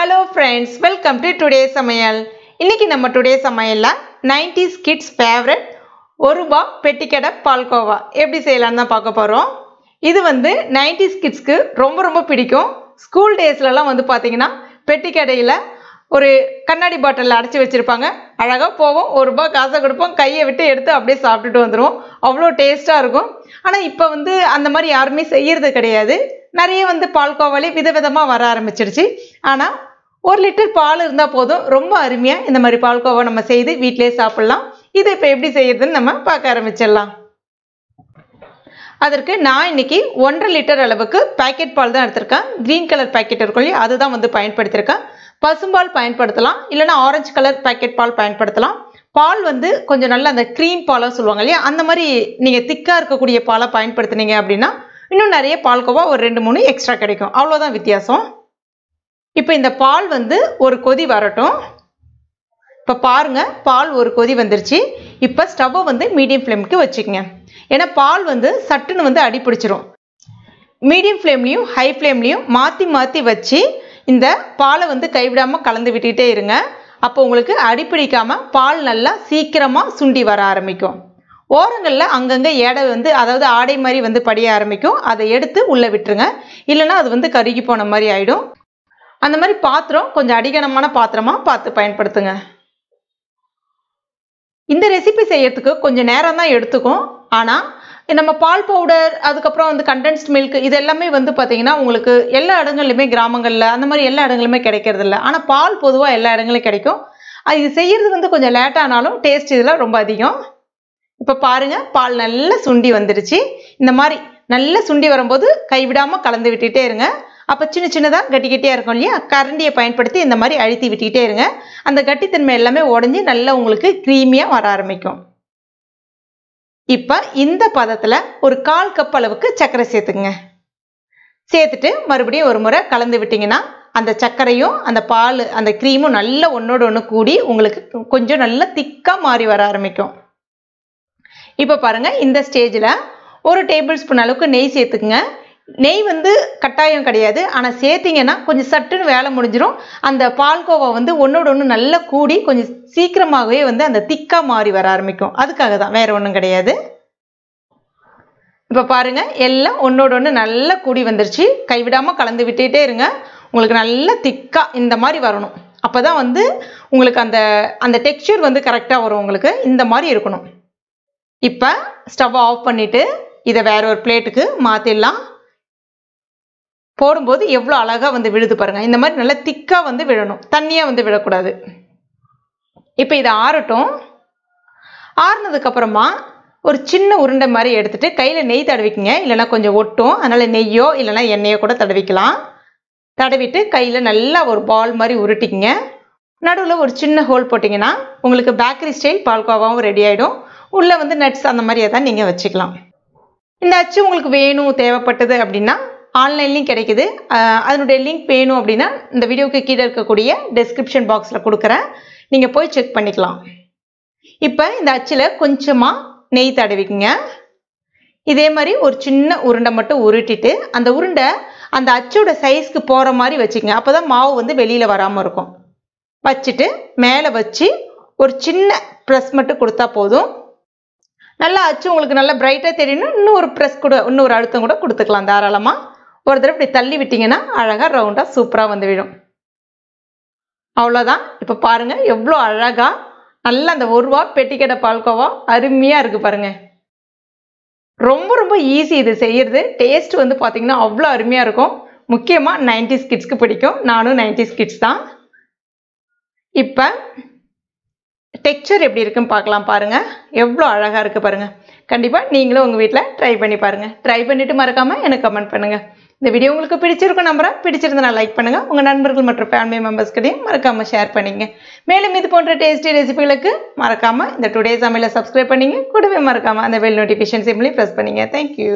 Hello friends, welcome to today's Samayal. இன்னைக்கு நம்ம today's Samayalல 90's kids favorite ஒரு ரூபா பெட்டிக்கடை பால்கோவா எப்படி செய்யலாம்னு தான் பார்க்க போறோம். இது வந்து 90's kidsக்கு ரொம்ப பிடிக்கும். ஸ்கூல் டேஸ்லலாம் வந்து பாத்தீங்கன்னா பெட்டிக்கடையில ஒரு கண்ணாடி பாட்டில்ல அடைச்சு வச்சிருப்பாங்க. அழகா போவோம், ஒரு ரூபாய் காசை கொடுப்போம், கையை விட்டு எடுத்து அப்படியே சாப்பிட்டுட்டு வந்துருவோம். அவ்வளோ டேஸ்டா இருக்கும். ஆனா இப்போ வந்து அந்த மாதிரி யாருமே செய்யறது கிடையாது. நிறைய வந்து பால்கோவாலே விதவிதமா வர ஆரம்பிச்சிருச்சு. ஆனா 1 லிட்டர் பால் இருந்தா போதும், ரொம்ப அருமையா இந்த மாதிரி பால்கோவா நம்ம செய்து வீட்டிலேயே சாப்பிடலாம். இதை இப்போ எப்படி செய்யறதுன்னு நம்ம பார்க்க ஆரம்பிச்சிடலாம். அதற்கு நான் இன்னைக்கு 1.5 லிட்டர் அளவுக்கு பாக்கெட் பால் தான் எடுத்திருக்கேன். கிரீன் கலர் பாக்கெட் இருக்கும் இல்லையா, அதுதான் வந்து பயன்படுத்தியிருக்கேன். பசும்பால் பயன்படுத்தலாம், இல்லைன்னா ஆரஞ்சு கலர் பாக்கெட் பால் பயன்படுத்தலாம். பால் வந்து கொஞ்சம் நல்லா அந்த க்ரீம் பாலாக சொல்லுவாங்க இல்லையா, அந்த மாதிரி நீங்கள் திக்காக இருக்கக்கூடிய பாலை பயன்படுத்தினீங்க அப்படின்னா இன்னும் நிறைய பால்கோவா ஒரு 2-3 எக்ஸ்ட்ரா கிடைக்கும். அவ்வளோதான் வித்தியாசம். இப்போ இந்த பால் வந்து ஒரு கொதி வரட்டும். இப்போ பாருங்க, பால் ஒரு கொதி வந்துருச்சு. இப்போ ஸ்டவ்வை வந்து மீடியம் ஃப்ளேமுக்கு வச்சுக்கோங்க. ஏன்னா பால் வந்து சட்டுன்னு வந்து அடிப்பிடிச்சிரும். மீடியம் ஃப்ளேம்லையும் ஹை ஃப்ளேம்லையும் மாற்றி வச்சு இந்த பாலை வந்து கைவிடாமல் கலந்து விட்டுக்கிட்டே இருங்க. அப்போ உங்களுக்கு அடிப்பிடிக்காமல் பால் நல்லா சீக்கிரமாக சுண்டி வர ஆரம்பிக்கும். ஓரங்களில் அங்கங்கே ஏடை வந்து, அதாவது ஆடை மாதிரி வந்து படிய ஆரம்பிக்கும். அதை எடுத்து உள்ளே விட்டுருங்க, இல்லைன்னா அது வந்து கருகி போன மாதிரி ஆகிடும். அந்த மாதிரி பாத்திரம் கொஞ்சம் அடிகனமான பாத்திரமாக பார்த்து பயன்படுத்துங்க. இந்த ரெசிபி செய்யறதுக்கு கொஞ்சம் நேரம் தான் எடுத்துக்கும். ஆனால் நம்ம பால் பவுடர், அதுக்கப்புறம் வந்து கண்டென்ஸ்ட் மில்க், இது எல்லாமே வந்து பார்த்தீங்கன்னா உங்களுக்கு எல்லா இடங்கள்லையுமே, கிராமங்களில் அந்த மாதிரி எல்லா இடங்களுமே கிடைக்கிறது இல்லை. ஆனால் பால் பொதுவாக எல்லா இடங்களையும் கிடைக்கும். இது செய்யறது வந்து கொஞ்சம் லேட்டானாலும் டேஸ்ட் இதில் ரொம்ப அதிகம். இப்போ பாருங்க, பால் நல்லா சுண்டி வந்துருச்சு. இந்த மாதிரி நல்லா சுண்டி வரும்போது கைவிடாமல் கலந்து விட்டுட்டே இருங்க. அப்போ சின்னதாக கட்டியாக இருக்கும் இல்லையா, கரண்டியை பயன்படுத்தி இந்த மாதிரி அழுத்தி விட்டுக்கிட்டே இருங்க. அந்த கட்டித்தன்மை எல்லாமே உடஞ்சி நல்லா உங்களுக்கு க்ரீமியாக வர ஆரம்பிக்கும். இப்போ இந்த பதத்தில் ஒரு 1/4 கப் அளவுக்கு சர்க்கரை சேர்த்துக்குங்க. சேர்த்துட்டு மறுபடியும் ஒரு முறை கலந்து விட்டிங்கன்னா அந்த சர்க்கரையும் அந்த பால் அந்த க்ரீமும் நல்லா ஒன்றோடு ஒன்று கூடி உங்களுக்கு கொஞ்சம் நல்லா திக்காக மாறி வர ஆரம்பிக்கும். இப்போ பாருங்க, இந்த ஸ்டேஜில் 1 டேபிள் ஸ்பூன் அளவுக்கு நெய் சேர்த்துக்குங்க. நெய் வந்து கட்டாயம் கிடையாது, ஆனால் சேர்த்திங்கன்னா கொஞ்சம் சட்டுன்னு வேலை முடிஞ்சிடும். அந்த பால்கோவா வந்து ஒன்றோடு ஒன்று நல்லா கூடி கொஞ்சம் சீக்கிரமாகவே வந்து அந்த திக்காக மாறி வர ஆரம்பிக்கும். அதுக்காக தான், வேறு ஒன்றும் கிடையாது. இப்போ பாருங்க, எல்லாம் ஒன்றோடு ஒன்று நல்லா கூடி வந்துருச்சு. கைவிடாமல் கலந்து விட்டுகிட்டே இருங்க. உங்களுக்கு நல்லா திக்காக இந்த மாதிரி வரணும். அப்போ தான் வந்து உங்களுக்கு அந்த அந்த டெக்ஸ்சர் வந்து கரெக்டாக வரும். உங்களுக்கு இந்த மாதிரி இருக்கணும். இப்போ ஸ்டவ் ஆஃப் பண்ணிவிட்டு இதை வேற ஒரு பிளேட்டுக்கு மாற்றிடலாம். போடும்போது எவ்வளோ அழகாக வந்து விழுது பாருங்கள். இந்த மாதிரி நல்லா திக்காக வந்து விழணும், தண்ணியாக வந்து விழக்கூடாது. இப்போ இதை ஆறட்டும். ஆறுனதுக்கப்புறமா ஒரு சின்ன உருண்டை மாதிரி எடுத்துகிட்டு கையில் நெய் தடவிக்குங்க. இல்லைனா கொஞ்சம் ஒட்டும், அதனால் நெய்யோ இல்லைனா எண்ணெயோ கூட தடவிக்கலாம். தடவிட்டு கையில் நல்லா ஒரு பால் மாதிரி உருட்டிக்குங்க. நடுவில் ஒரு சின்ன ஹோல் போட்டிங்கன்னா உங்களுக்கு பேக்கரி ஸ்டைல் பால்கோவாவும் ரெடி ஆகிடும். உள்ளே வந்து நட்ஸ் அந்த மாதிரி எதாவது நீங்கள் வச்சுக்கலாம். இந்த அச்சு உங்களுக்கு வேணும், தேவைப்பட்டது அப்படின்னா ஆன்லைன்லேயும் கிடைக்குது. அதனுடைய லிங்க் வேணும் அப்படின்னா இந்த வீடியோவுக்கு கீழே இருக்கக்கூடிய டெஸ்கிரிப்ஷன் பாக்ஸில் கொடுக்குறேன், நீங்கள் போய் செக் பண்ணிக்கலாம். இப்போ இந்த அச்சில் கொஞ்சமாக நெய் தடவிக்குங்க. இதே மாதிரி ஒரு சின்ன உருண்டை மட்டும் உருட்டிட்டு அந்த உருண்டை அந்த அச்சோட சைஸ்க்கு போகிற மாதிரி வச்சுக்கங்க. அப்போ தான் மாவு வந்து வெளியில் வராமல் இருக்கும். வச்சுட்டு மேலே வச்சு ஒரு சின்ன ப்ரெஸ் மட்டும் கொடுத்தா போதும். நல்லா அச்சு உங்களுக்கு நல்லா பிரைட்டாக தெரியணும். இன்னும் ஒரு ப்ரெஸ் கூட, இன்னொரு அழுத்தம் கூட கொடுத்துக்கலாம் தாராளமாக. ஒரு தடவை இப்படி தள்ளி விட்டிங்கன்னா அழகாக ரவுண்டாக சூப்பராக வந்து விடும். அவ்வளோதான். இப்போ பாருங்கள், எவ்வளோ அழகாக நல்லா அந்த 1 ரூபா பெட்டிக்கடை பால்கோவா அருமையாக இருக்குது பாருங்கள். ரொம்ப ஈஸி இது செய்யறது. டேஸ்ட் வந்து பார்த்தீங்கன்னா அவ்வளோ அருமையாக இருக்கும். முக்கியமாக 90's கிட்ஸ்க்கு பிடிக்கும். நானும் 90's கிட்ஸ் தான். இப்போ டெக்ஸ்சர் எப்படி இருக்குன்னு பார்க்கலாம். பாருங்கள், எவ்வளோ அழகாக இருக்குது பாருங்கள். கண்டிப்பாக நீங்களும் உங்கள் வீட்டில் ட்ரை பண்ணி பாருங்கள். ட்ரை பண்ணிவிட்டு மறக்காமல் எனக்கு கமெண்ட் பண்ணுங்கள். இந்த வீடியோ உங்களுக்கு பிடிச்சிருக்கும் நம்புறேன். பிடிச்சிருந்தா லைக் பண்ணுங்கள். உங்கள் நண்பர்கள் மற்றும் ஃபேமிலி மெம்பர்ஸ்கிட்டையும் மறக்காமல் ஷேர் பண்ணிங்க. மேலும் இது போன்ற டேஸ்டி ரெசிபிகளுக்கு மறக்காமல் இந்த டுடே சமையலை சப்ஸ்கிரைப் பண்ணிங்க. கூடவே மறக்காமல் அந்த பெல் நோட்டிஃபிகேஷன் சிம்லையும் ப்ரெஸ் பண்ணிங்க. தேங்க்யூ.